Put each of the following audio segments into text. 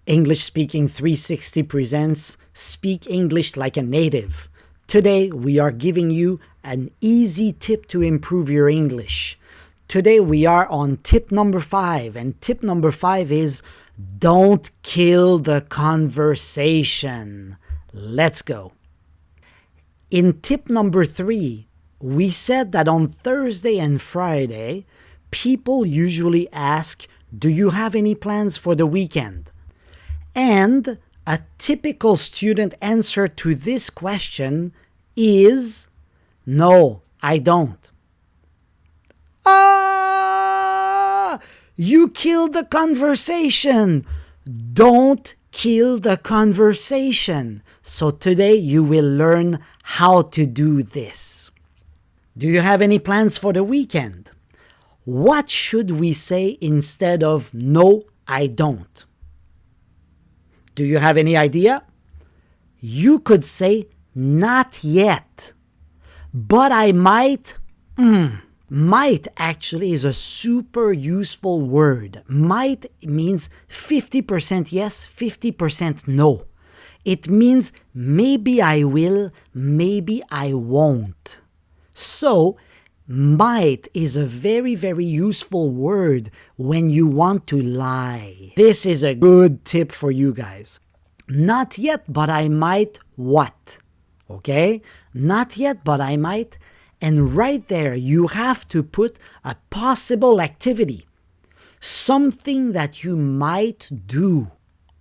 English Speaking 360 presents Speak English Like a Native. Today we are giving you an easy tip to improve your English. Today we are on tip number 5, and tip number 5 is don't kill the conversation. Let's go. In tip number 3, we said that on Thursday and Friday, people usually ask, do you have any plans for the weekend? And a typical student answer to this question is, no, I don't. You killed the conversation. Don't kill the conversation. So today you will learn how to do this. Do you have any plans for the weekend? What should we say instead of no, I don't? Do you have any idea? You could say not yet, but I might. Might actually is a super useful word. Might means 50% yes, 50% no. It means maybe I will, maybe I won't. So, might is a very, very useful word when you want to lie. This is a good tip for you guys. Not yet, but I might what? Okay? Not yet, but I might. And right there, you have to put a possible activity. Something that you might do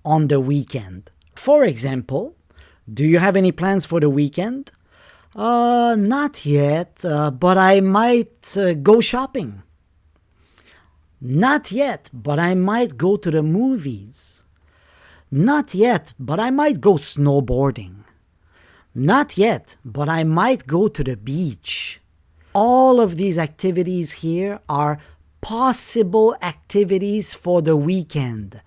on the weekend. For example, do you have any plans for the weekend? Not yet, but I might go shopping. Not yet, but I might go to the movies. Not yet, but I might go snowboarding. Not yet, but I might go to the beach. All of these activities here are possible activities for the weekend.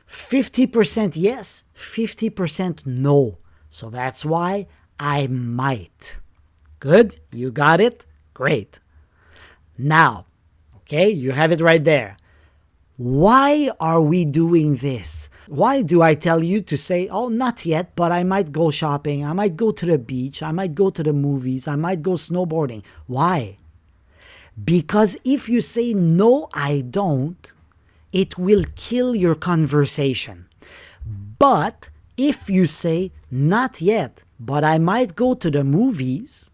50% yes, 50% no. So that's why I might. Good? You got it? Great. Now, okay, you have it right there. Why are we doing this? Why do I tell you to say, oh, not yet, but I might go shopping, I might go to the beach, I might go to the movies, I might go snowboarding? Why? Because if you say, no, I don't, it will kill your conversation. But if you say, not yet, but I might go to the movies,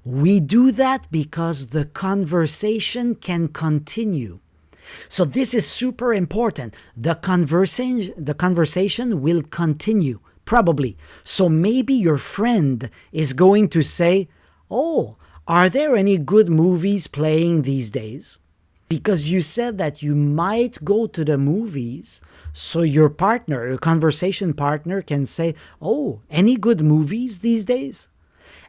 we do that because the conversation can continue. So this is super important. The conversation will continue, probably. So maybe your friend is going to say, oh, are there any good movies playing these days? Because you said that you might go to the movies, so your partner, your conversation partner can say, oh, any good movies these days?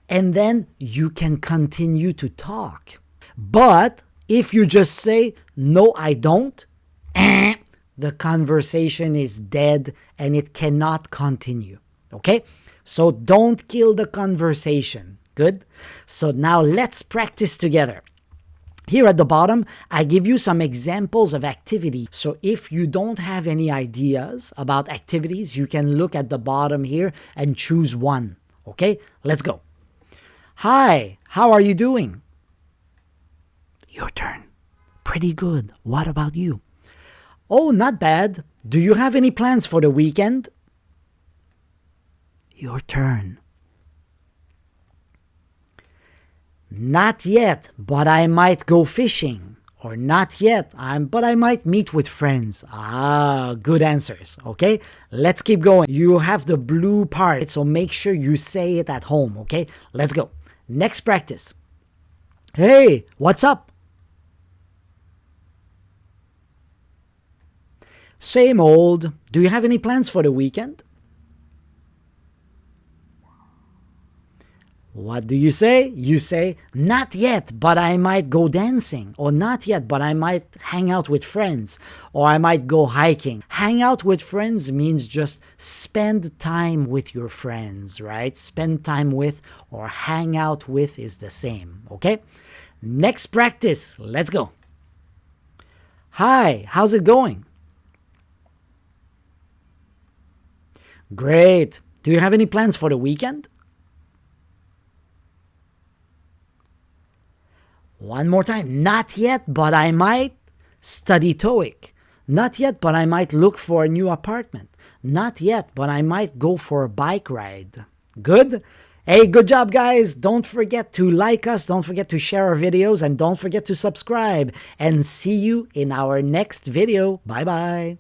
And then you can continue to talk. But if you just say, no, I don't, the conversation is dead and it cannot continue. Okay? So don't kill the conversation. Good? So now let's practice together. Here at the bottom, I give you some examples of activity. So if you don't have any ideas about activities, you can look at the bottom here and choose one. Okay? Let's go. Hi, how are you doing? Your turn. Pretty good. What about you? Oh, not bad. Do you have any plans for the weekend? Your turn. Not yet, but I might go fishing. Or not yet, but I might meet with friends. Good answers. Okay, let's keep going. You have the blue part, so make sure you say it at home. Okay, let's go. Next practice. Hey, what's up? Same old. Do you have any plans for the weekend? What do you say? You say, not yet, but I might go dancing. Or not yet, but I might hang out with friends. Or I might go hiking. Hang out with friends means just spend time with your friends, right? Spend time with or hang out with is the same, okay? Next practice. Let's go. Hi, how's it going? Great. Do you have any plans for the weekend? One more time. Not yet, but I might study TOEIC. Not yet, but I might look for a new apartment. Not yet, but I might go for a bike ride. Good? Hey, good job, guys. Don't forget to like us. Don't forget to share our videos. And don't forget to subscribe. And see you in our next video. Bye-bye.